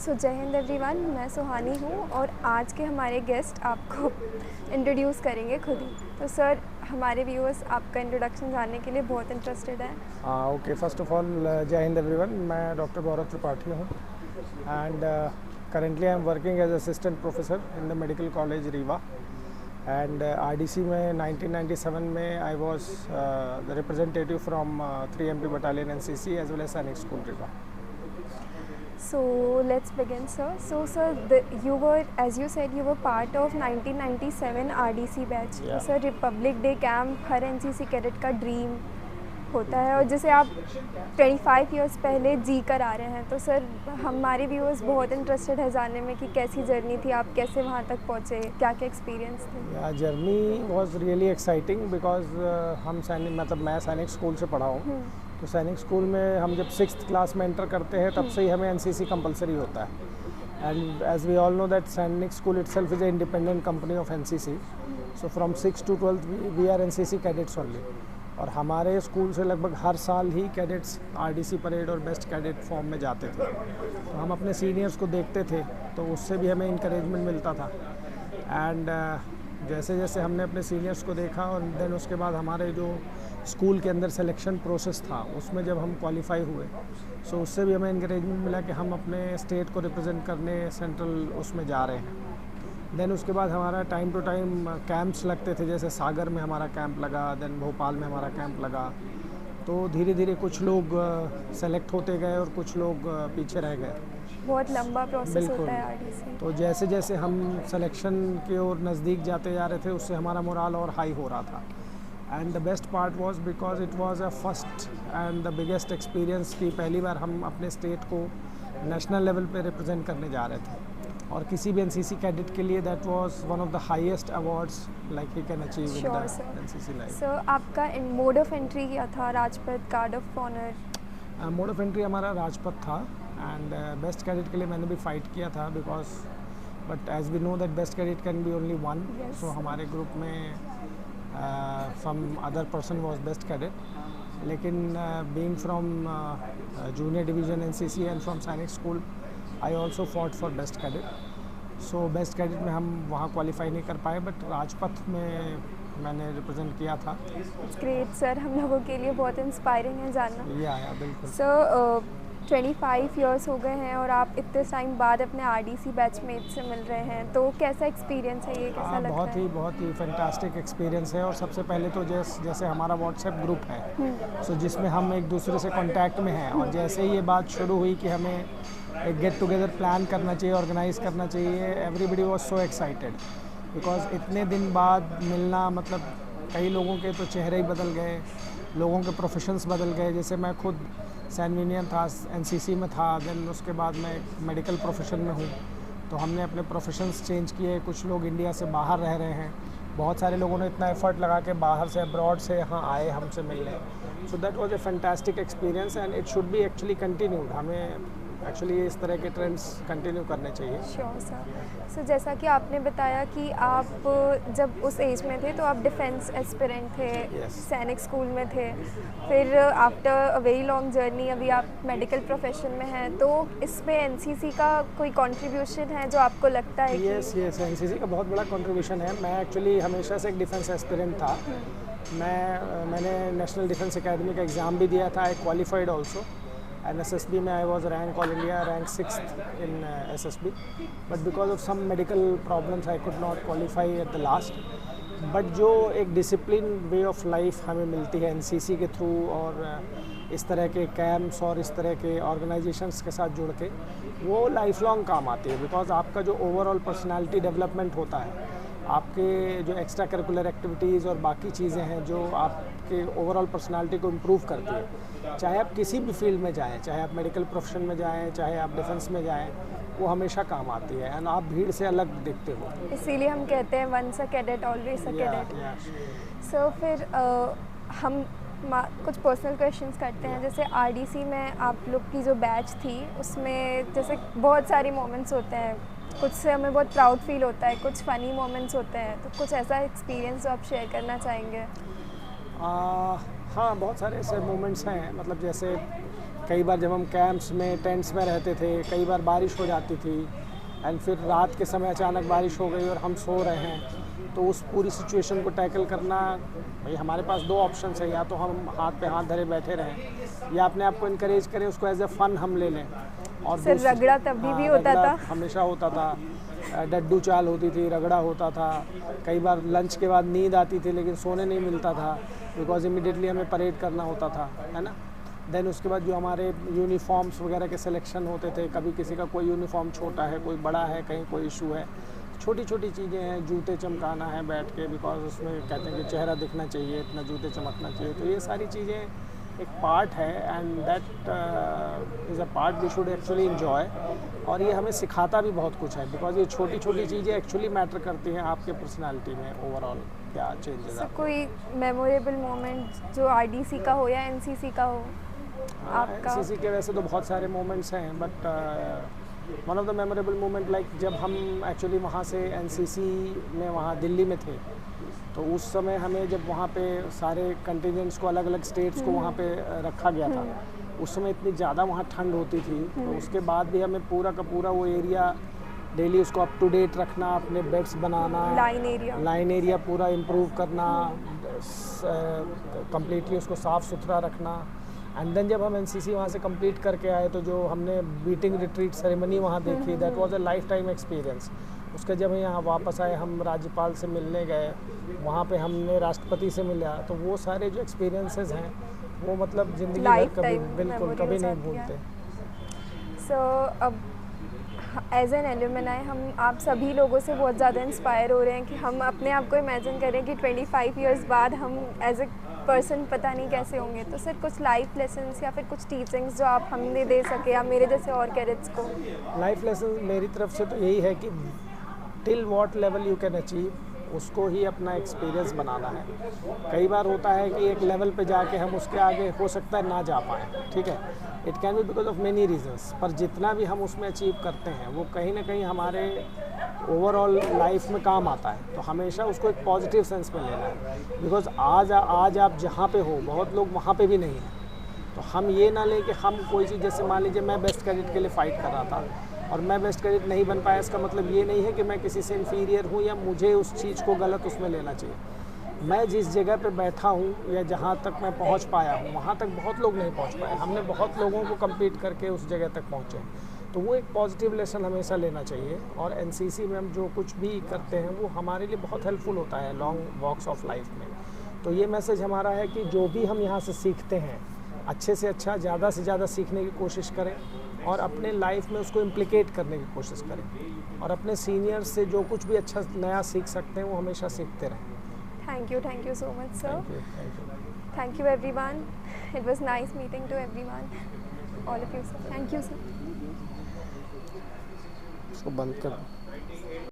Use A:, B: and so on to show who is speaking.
A: सो जय हिंद एवरीवन, मैं सुहानी हूँ और आज के हमारे गेस्ट आपको इंट्रोड्यूस करेंगे खुद ही। तो सर, हमारे व्यूअर्स आपका इंट्रोडक्शन जानने के लिए बहुत इंटरेस्टेड है।
B: ओके, फर्स्ट ऑफ ऑल जय हिंद एवरीवन। मैं डॉक्टर गौरव त्रिपाठी हूँ and currently I am working as assistant professor in the medical college Rewa and RDC में 1997 में I was the representative from 3MP battalion NCC as well as Sainik school Rewa.
A: So let's begin, sir. So sir, you were, as you said, you were part of 1997 RDC batch.
B: Yeah.
A: Sir, republic day camp हर NCC cadet का dream होता है और जिसे आप 25 years पहले जी कर आ रहे हैं। तो सर, हमारे व्यूअर्स बहुत इंटरेस्टेड है जानने में कि कैसी जर्नी थी, आप कैसे वहाँ तक पहुँचे, क्या क्या एक्सपीरियंस थे।
B: Journey was really exciting because हम मैं सैनिक स्कूल से पढ़ा हूँ। तो सैनिक स्कूल में हम जब 6th क्लास में एंटर करते हैं तब से ही हमें एनसीसी कंपलसरी होता है and as we all know that Sainik school itself is a independent company of NCC. So from 6th to 12th we are NCC cadets only. और हमारे स्कूल से लगभग हर साल ही कैडेट्स आरडीसी परेड और बेस्ट कैडेट फॉर्म में जाते थे। तो हम अपने सीनियर्स को देखते थे तो उससे भी हमें इंकरेजमेंट मिलता था एंड जैसे जैसे हमने अपने सीनियर्स को देखा और देन उसके बाद हमारे जो स्कूल के अंदर सिलेक्शन प्रोसेस था उसमें जब हम क्वालिफाई हुए सो उससे भी हमें इंकरेजमेंट मिला कि हम अपने स्टेट को रिप्रेजेंट करने सेंट्रल उसमें जा रहे हैं। देन उसके बाद हमारा टाइम टू टाइम कैंप्स लगते थे, जैसे सागर में हमारा कैंप लगा, देन भोपाल में हमारा कैंप लगा। तो धीरे धीरे कुछ लोग सेलेक्ट होते गए और कुछ लोग पीछे रह गए।
A: बहुत लंबा प्रोसेस होता है आरडीसी।
B: तो जैसे जैसे हम सिलेक्शन की ओर नज़दीक जाते जा रहे थे उससे हमारा मोराल और हाई हो रहा था and the best part was because it was a first and the biggest experience कि पहली बार हम अपने स्टेट को नेशनल लेवल पे रिप्रेजेंट करने जा रहे थे और किसी भी एनसीसी कैडेट के लिए that was one of the highest awards like he can achieve in the NCC life.
A: Sir, आपका मोड ऑफ एंट्री क्या था? Rajpath, guard of honour?
B: Mode of entry हमारा राजपथ था एंड बेस्ट कैडेट के लिए मैंने भी फाइट किया था because but as we know that best cadet can be only one. So हमारे ग्रुप में some other person was best cadet, लेकिन being from junior division NCC and from Sainik school I also fought for best cadet. So best cadet में हम वहाँ qualify नहीं कर पाए but Rajpath में मैंने रिप्रेजेंट किया था।
A: ग्रेट सर, हम लोगों के लिए बहुत इंस्पायरिंग है जानना।
B: या बिल्कुल
A: सर, 25 इयर्स हो गए हैं और आप इतने टाइम बाद अपने आरडीसी बैचमेट से मिल रहे हैं, तो कैसा एक्सपीरियंस है ये, कैसा लगता है?
B: बहुत ही फैंटास्टिक एक्सपीरियंस है। और सबसे पहले तो जैसे हमारा व्हाट्सएप ग्रुप है सो जिसमें हम एक दूसरे से कांटेक्ट में हैं और जैसे ही ये बात शुरू हुई कि हमें एक गेट टुगेदर प्लान करना चाहिए, ऑर्गेनाइज करना चाहिए, everybody was so excited because इतने दिन बाद मिलना, मतलब कई लोगों के तो चेहरे ही बदल गए, लोगों के प्रोफेशंस बदल गए। जैसे मैं खुद सैनविनियन था, एनसीसी में था, देन उसके बाद मैं मेडिकल प्रोफेशन में हूँ तो हमने अपने प्रोफेशंस चेंज किए। कुछ लोग इंडिया से बाहर रह रहे हैं, बहुत सारे लोगों ने इतना एफर्ट लगा के बाहर से, अब्रॉड से यहाँ आए हमसे मिलने। So that was a fantastic experience and it should be actually continued. हमें एक्चुअली इस तरह के ट्रेंड्स कंटिन्यू करने चाहिए।
A: Sure sir. सो जैसा कि आपने बताया कि आप जब उस एज में थे तो आप डिफेंस एस्पिरेंट थे, सैनिक स्कूल में थे, फिर after a very long journey अभी आप मेडिकल प्रोफेशन में हैं, तो इसमें एनसीसी का कोई कंट्रीब्यूशन है जो आपको लगता है?
B: यस, एनसीसी का बहुत बड़ा कंट्रीब्यूशन है। मैं एक्चुअली हमेशा से एक डिफेंस एस्पिरेंट था। मैंने नेशनल डिफेंस एकेडमी का एग्ज़ाम भी दिया था, आई क्वालिफाइड ऑल्सो। एसएसबी में I was rank all India, rank 6th in SSB, but because of some medical problems I could not qualify at the last. But जो एक discipline way of life हमें मिलती है NCC के through और इस तरह के कैंप्स और इस तरह के ऑर्गेनाइजेशंस के साथ जुड़ के, वो लाइफ लॉन्ग काम आती है बिकॉज आपका जो ओवरऑल पर्सनालिटी डेवलपमेंट होता है, आपके जो एक्स्ट्रा करिकुलर एक्टिविटीज़ और बाकी चीज़ें हैं जो आपके ओवरऑल पर्सनालिटी को इम्प्रूव करती है, चाहे आप किसी भी फील्ड में जाएं, चाहे आप मेडिकल प्रोफेशन में जाएं, चाहे आप डिफेंस में जाएं, वो हमेशा काम आती है एंड आप भीड़ से अलग दिखते हो।
A: इसीलिए हम कहते हैं once a cadet always a cadet. So फिर हम कुछ पर्सनल क्वेश्चंस करते हैं। जैसे आरडीसी में आप लोग की जो बैच थी उसमें जैसे बहुत सारे मोमेंट्स होते हैं, कुछ से हमें बहुत प्राउड फील होता है, कुछ फ़नी मोमेंट्स होते हैं, तो कुछ ऐसा एक्सपीरियंस जो आप शेयर करना चाहेंगे?
B: हाँ, बहुत सारे ऐसे मोमेंट्स हैं, मतलब जैसे कई बार जब हम कैंप्स में टेंट्स में रहते थे, कई बार बारिश हो जाती थी एंड फिर रात के समय अचानक बारिश हो गई और हम सो रहे हैं, तो उस पूरी सिचुएशन को टैकल करना, भाई हमारे पास दो ऑप्शंस है, या तो हम हाथ पे हाथ धरे बैठे रहें या अपने आप को इनकरेज करें, उसको एज ए फन हम ले लें। और
A: सर रगड़ा तभी भी होता था,
B: हमेशा होता था, डड्डू चाल होती थी, रगड़ा होता था, कई बार लंच के बाद नींद आती थी लेकिन सोने नहीं मिलता था बिकॉज इमिडिएटली हमें परेड करना होता था, है ना। देन उसके बाद जो हमारे यूनिफॉर्म्स वगैरह के सिलेक्शन होते थे, कभी किसी का कोई यूनिफॉर्म छोटा है, कोई बड़ा है, कहीं कोई इशू है, छोटी छोटी चीज़ें हैं, जूते चमकाना है बैठ के बिकॉज उसमें कहते हैं कि चेहरा दिखना चाहिए, इतना जूते चमकना चाहिए, तो ये सारी चीज़ें एक पार्ट है and that is a part we should actually enjoy. और ये हमें सिखाता भी बहुत कुछ है बिकॉज ये छोटी छोटी चीज़ें एक्चुअली मैटर करती हैं आपके पर्सनालिटी में ओवरऑल क्या चेंजेस
A: है। कोई मेमोरेबल मोमेंट जो आरडीसी का हो या एनसीसी का हो आपका?
B: एनसीसी के वैसे तो बहुत सारे मोमेंट्स हैं but one of the memorable moment like जब हम एक्चुअली वहाँ से एनसीसी में वहाँ दिल्ली में थे, तो उस समय हमें जब वहाँ पे सारे कंटिजेंट्स को अलग अलग स्टेट्स को वहाँ पे रखा गया था, उस समय इतनी ज़्यादा वहाँ ठंड होती थी, तो उसके बाद भी हमें पूरा का पूरा वो एरिया डेली उसको अप टू डेट रखना, अपने बेड्स बनाना, लाइन एरिया पूरा इम्प्रूव करना, कम्प्लीटली उसको साफ़ सुथरा रखना। एंड देन जब हम एनसीसी वहाँ से कंप्लीट करके आए तो जो हमने बीटिंग रिट्रीट सेरेमनी वहाँ देखी, that was a life time experience. उसके जब यहाँ वापस आए, हम राज्यपाल से मिलने गए, वहाँ पे हमने राष्ट्रपति से मिला, तो वो सारे जो एक्सपीरियंसेस हैं वो मतलब ज़िंदगी भर कभी बिल्कुल कभी नहीं भूलते।
A: सो अब एज एन एल्यूमिनाई हम आप सभी लोगों से बहुत ज़्यादा इंस्पायर हो रहे हैं कि हम अपने आप को इमेजिन करें कि 25 इयर्स बाद हम एज ए पर्सन पता नहीं कैसे होंगे। तो सर कुछ लाइफ लेसन्स या फिर कुछ टीचिंग्स जो आप हमें दे सके या मेरे जैसे और कैडेट्स को?
B: लाइफ लेसन मेरी तरफ से तो यही है कि till what level you can achieve, उसको ही अपना एक्सपीरियंस बनाना है। कई बार होता है कि एक लेवल पे जाके हम उसके आगे हो सकता है ना जा पाएँ, ठीक है, it can be because of many reasons, पर जितना भी हम उसमें अचीव करते हैं वो कहीं ना कहीं हमारे ओवरऑल लाइफ में काम आता है, तो हमेशा उसको एक पॉजिटिव सेंस में लेना है। बिकॉज आज आप जहाँ पे हो बहुत लोग वहाँ पे भी नहीं हैं, तो हम ये ना लें कि हम कोई चीज़, जैसे मान लीजिए मैं बेस्ट कैडेट के लिए फ़ाइट कर रहा था और मैं बेस्ट कैडेट नहीं बन पाया, इसका मतलब ये नहीं है कि मैं किसी से इन्फीरियर हूँ या मुझे उस चीज़ को गलत उसमें लेना चाहिए। मैं जिस जगह पे बैठा हूँ या जहाँ तक मैं पहुँच पाया हूँ वहाँ तक बहुत लोग नहीं पहुँच पाए, हमने बहुत लोगों को कम्पीट करके उस जगह तक पहुँचे, तो वो एक पॉजिटिव लेसन हमेशा लेना चाहिए। और एनसीसी में हम जो कुछ भी करते हैं वो हमारे लिए बहुत हेल्पफुल होता है लॉन्ग वॉक्स ऑफ लाइफ में। तो ये मैसेज हमारा है कि जो भी हम यहाँ से सीखते हैं अच्छे से अच्छा, ज़्यादा से ज़्यादा सीखने की कोशिश करें और अपने लाइफ में उसको इम्प्लिकेट करने की कोशिश करें और अपने सीनियर्स से जो कुछ भी अच्छा नया सीख सकते हैं वो हमेशा सीखते रहें।
A: Thank you so much, sir. Thank you everyone. It was nice meeting to everyone, all of you, sir. Thank you, sir.
B: इसको बंद कर